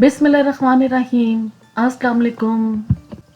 बिस्मिल्लाहिर्रहमानिर्रहीम। अस्सलाम वालेकुम।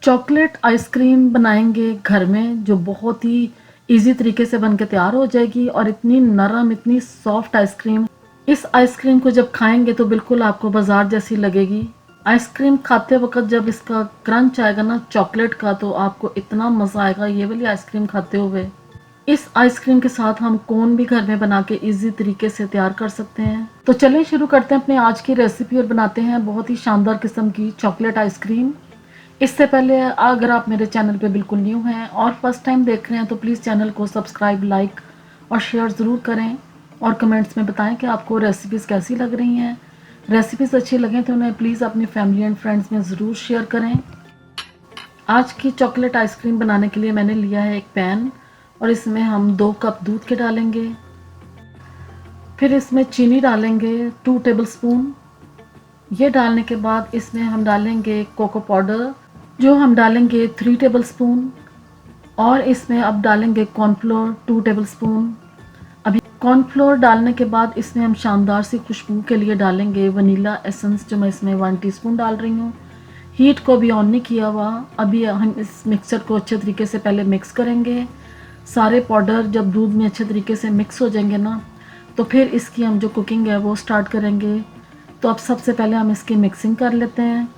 चॉकलेट आइसक्रीम बनाएंगे घर में जो बहुत ही इजी तरीके से बनके तैयार हो जाएगी और इतनी नरम इतनी सॉफ्ट आइसक्रीम। इस आइसक्रीम को जब खाएंगे तो बिल्कुल आपको बाजार जैसी लगेगी। आइसक्रीम खाते वक्त जब इसका क्रंच आएगा ना चॉकलेट का, तो आपको इतना मज़ा आएगा ये वाली आइसक्रीम खाते हुए। इस आइसक्रीम के साथ हम कोन भी घर में बना के इजी तरीके से तैयार कर सकते हैं। तो चलिए शुरू करते हैं अपने आज की रेसिपी और बनाते हैं बहुत ही शानदार किस्म की चॉकलेट आइसक्रीम। इससे पहले अगर आप मेरे चैनल पे बिल्कुल न्यू हैं और फर्स्ट टाइम देख रहे हैं तो प्लीज़ चैनल को सब्सक्राइब, लाइक और शेयर ज़रूर करें और कमेंट्स में बताएं कि आपको रेसिपीज़ कैसी लग रही हैं। रेसिपीज़ अच्छी लगें तो उन्हें प्लीज़ अपनी फैमिली एंड फ्रेंड्स में ज़रूर शेयर करें। आज की चॉकलेट आइसक्रीम बनाने के लिए मैंने लिया है एक पैन और इसमें हम 2 कप दूध के डालेंगे। फिर इसमें चीनी डालेंगे 2 टेबलस्पून। ये डालने के बाद इसमें हम डालेंगे कोको पाउडर जो हम डालेंगे 3 टेबलस्पून और इसमें अब डालेंगे कॉर्नफ्लोर 2 टेबलस्पून। अभी कॉर्नफ्लोर डालने के बाद इसमें हम शानदार सी खुशबू के लिए डालेंगे वनीला एसेंस जो मैं इसमें 1 टीस्पून डाल रही हूँ। हीट को भी ऑन नहीं किया हुआ। अभी हम इस मिक्सचर को अच्छे तरीके से पहले मिक्स करेंगे। सारे पाउडर जब दूध में अच्छे तरीके से मिक्स हो जाएंगे ना, तो फिर इसकी हम जो कुकिंग है वो स्टार्ट करेंगे। तो अब सबसे पहले हम इसकी मिक्सिंग कर लेते हैं।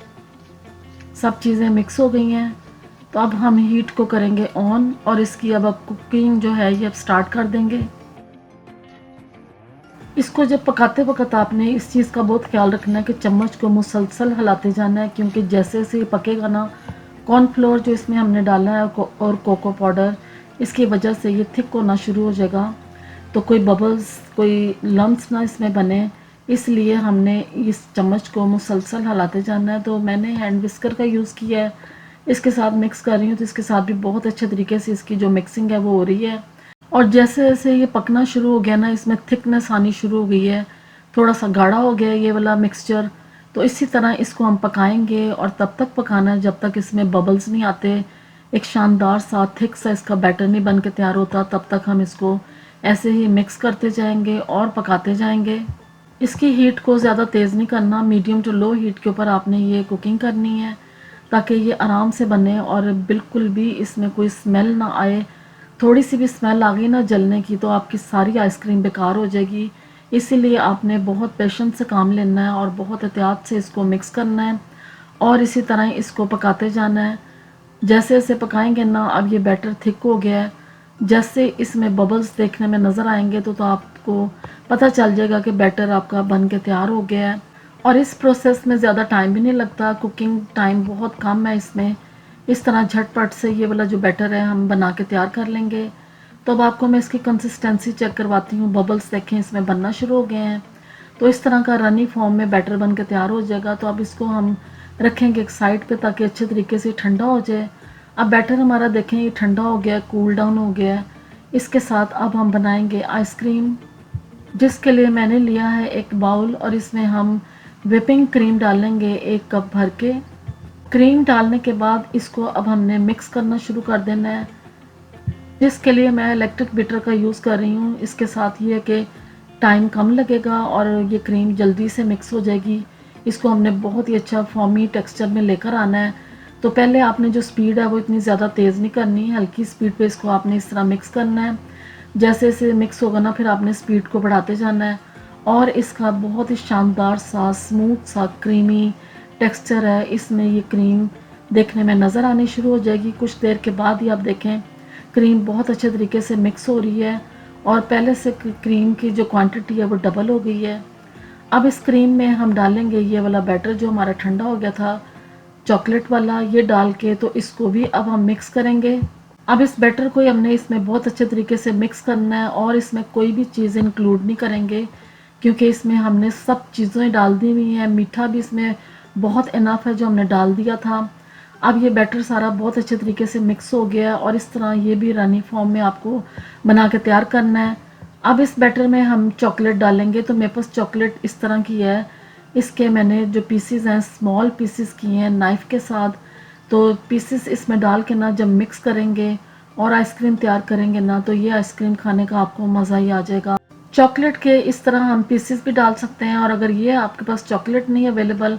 सब चीज़ें मिक्स हो गई हैं तो अब हम हीट को करेंगे ऑन और इसकी अब कुकिंग जो है ये अब स्टार्ट कर देंगे। इसको जब पकाते वक्त आपने इस चीज़ का बहुत ख्याल रखना है कि चम्मच को मुसलसल हिलाते जाना है, क्योंकि जैसे जैसे पकेगा ना कॉर्नफ्लोर जो इसमें हमने डाला है और कोको पाउडर, इसकी वजह से ये थिक होना शुरू हो जाएगा। तो कोई बबल्स, कोई लम्प्स ना इसमें बने, इसलिए हमने इस चम्मच को मुसलसल हिलाते जाना है। तो मैंने हैंड विस्कर का यूज़ किया है, इसके साथ मिक्स कर रही हूँ। तो इसके साथ भी बहुत अच्छे तरीके से इसकी जो मिक्सिंग है वो हो रही है। और जैसे जैसे ये पकना शुरू हो गया ना, इसमें थिकनेस आनी शुरू हो गई है, थोड़ा सा गाढ़ा हो गया ये वाला मिक्सचर। तो इसी तरह इसको हम पकाएंगे और तब तक पकाना है जब तक इसमें बबल्स नहीं आते, एक शानदार सा थिक सा इसका बैटर नहीं बन के तैयार होता। तब तक हम इसको ऐसे ही मिक्स करते जाएंगे और पकाते जाएंगे। इसकी हीट को ज़्यादा तेज़ नहीं करना, मीडियम टू लो हीट के ऊपर आपने ये कुकिंग करनी है ताकि ये आराम से बने और बिल्कुल भी इसमें कोई स्मेल ना आए। थोड़ी सी भी स्मेल आ गई ना जलने की तो आपकी सारी आइसक्रीम बेकार हो जाएगी। इसीलिए आपने बहुत पेशेंस से काम लेना है और बहुत एहतियात से इसको मिक्स करना है और इसी तरह इसको पकाते जाना है। जैसे जैसे पकाएंगे ना, अब ये बैटर थिक हो गया है। जैसे इसमें बबल्स देखने में नज़र आएंगे तो आपको पता चल जाएगा कि बैटर आपका बन के तैयार हो गया है। और इस प्रोसेस में ज़्यादा टाइम भी नहीं लगता, कुकिंग टाइम बहुत कम है इसमें। इस तरह झटपट से ये वाला जो बैटर है हम बना के तैयार कर लेंगे। तो अब आपको मैं इसकी कंसिस्टेंसी चेक करवाती हूँ। बबल्स देखें इसमें बनना शुरू हो गए हैं। तो इस तरह का रनी फॉर्म में बैटर बन के तैयार हो जाएगा। तो अब इसको हम रखेंगे एक साइड पे ताकि अच्छे तरीके से ठंडा हो जाए। अब बैटर हमारा देखें ये ठंडा हो गया, कूल डाउन हो गया है। इसके साथ अब हम बनाएंगे आइसक्रीम, जिसके लिए मैंने लिया है एक बाउल और इसमें हम व्हिपिंग क्रीम डालेंगे 1 कप भर के। क्रीम डालने के बाद इसको अब हमने मिक्स करना शुरू कर देना है, जिसके लिए मैं इलेक्ट्रिक बीटर का यूज़ कर रही हूँ। इसके साथ ये है कि टाइम कम लगेगा और ये क्रीम जल्दी से मिक्स हो जाएगी। इसको हमने बहुत ही अच्छा फॉर्मी टेक्सचर में लेकर आना है। तो पहले आपने जो स्पीड है वो इतनी ज़्यादा तेज़ नहीं करनी है, हल्की स्पीड पे इसको आपने इस तरह मिक्स करना है। जैसे जैसे मिक्स होगा ना फिर आपने स्पीड को बढ़ाते जाना है और इसका बहुत ही शानदार सा स्मूथ सा क्रीमी टेक्सचर है। इसमें ये क्रीम देखने में नज़र आनी शुरू हो जाएगी। कुछ देर के बाद ही आप देखें क्रीम बहुत अच्छे तरीके से मिक्स हो रही है और पहले से क्रीम की जो क्वांटिटी है वो डबल हो गई है। अब इस क्रीम में हम डालेंगे ये वाला बैटर जो हमारा ठंडा हो गया था चॉकलेट वाला, ये डाल के तो इसको भी अब हम मिक्स करेंगे। अब इस बैटर को हमने इसमें बहुत अच्छे तरीके से मिक्स करना है और इसमें कोई भी चीज़ इंक्लूड नहीं करेंगे, क्योंकि इसमें हमने सब चीज़ें डाल दी हुई हैं। मीठा भी इसमें बहुत इनफ है जो हमने डाल दिया था। अब ये बैटर सारा बहुत अच्छे तरीके से मिक्स हो गया है और इस तरह ये भी रनी फॉर्म में आपको बना के तैयार करना है। अब इस बैटर में हम चॉकलेट डालेंगे। तो मेरे पास चॉकलेट इस तरह की है, इसके मैंने जो पीसीज हैं स्मॉल पीसीज किए हैं नाइफ़ के साथ। तो पीसेस इसमें डाल के ना जब मिक्स करेंगे और आइसक्रीम तैयार करेंगे ना, तो ये आइसक्रीम खाने का आपको मज़ा ही आ जाएगा। चॉकलेट के इस तरह हम पीसेस भी डाल सकते हैं और अगर ये आपके पास चॉकलेट नहीं अवेलेबल